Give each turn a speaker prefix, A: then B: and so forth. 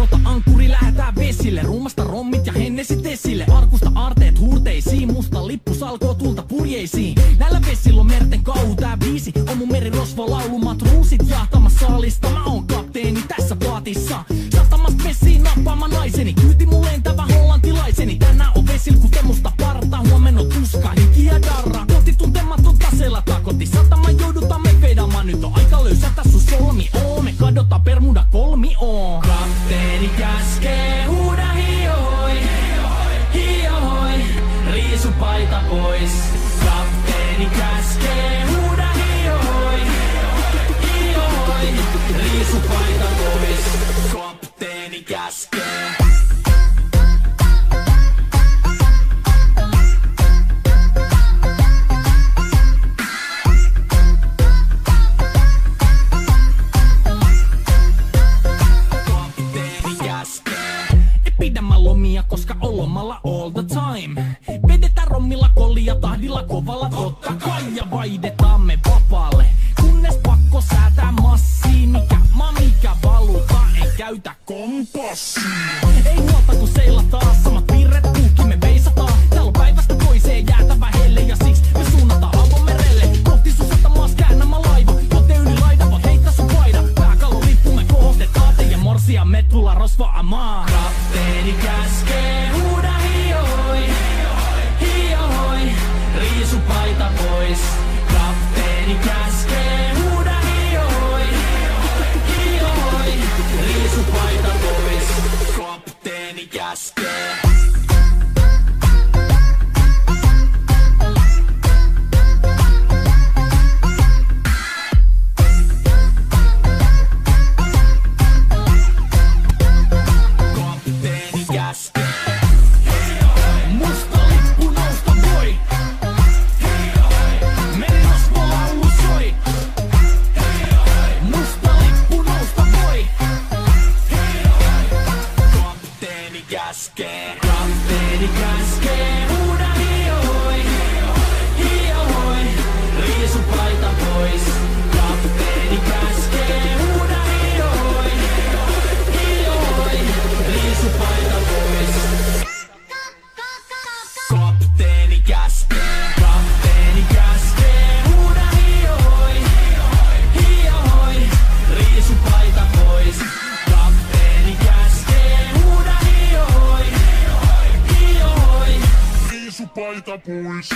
A: Rota ankkuri, lähetään vesille. Ruumasta rommit ja hennesit esille. Arkusta aarteet huurteisiin, musta lippu salkoo tulta purjeisiin. Näillä vesillä on merten kauhu, tää biisi on mun merirosvo laulu. Matruusit jahtamassa saalista, mä oon kapteeni tässä paatissa. Satamasta vesiin nappaamaan naiseni, kyyti mun lentävä hollantilaiseni. Tänään on vesil ku temusta parta, huomenna on tuska, hiki ja darra. Koti tuntematon taseella takoti, satama joudutaan me feidamaan. Nyt on aika löysätä sun solmi, me kadotaan Bermuda kolmioon. Kapteeni käskee, huuda hiohoi, hiohoi, riisu paita pois. Kapteeni käskee, huuda hiohoi, hiohoi, riisu paita pois. Kapteeni käskee. Koska on lomalla all the time. Vedetään rommilla kollia tahdilla kovalla totta kai. Ja vaihdetaan me vapaalle, kunnes pakko säätää massiin. Mikä valuta, ei käytä kompassia. Ei huolta kun seilataan, samat piirret puhki me veisataan. Täällä on päivästä toiseen jäätävä helle ja siksi me suunnataan avomerelle. Kohti sun satamaas käännämä laiva, joten yli laida voi heittää sun paida. Pääkalolippu me kohotetaan, teidän morsia me tulla rosvaamaan. Kapteeni käskee, huuda hiohoi, hiohoi, riisu paita pois. Kapteeni käskee, huuda hiohoi, hiohoi, riisu paita pois. Kapteeni käskee. Kapteeni käskee, huuda hiohoi, hiohoi, riisu paita pois. Kapteeni käskee, huuda hiohoi, hiohoi, riisu paita pois. Kapteeni käskee, huuda hiohoi, hiohoi, riisu paita pois. Kapteeni käskee, huuda hiohoi, paita pois.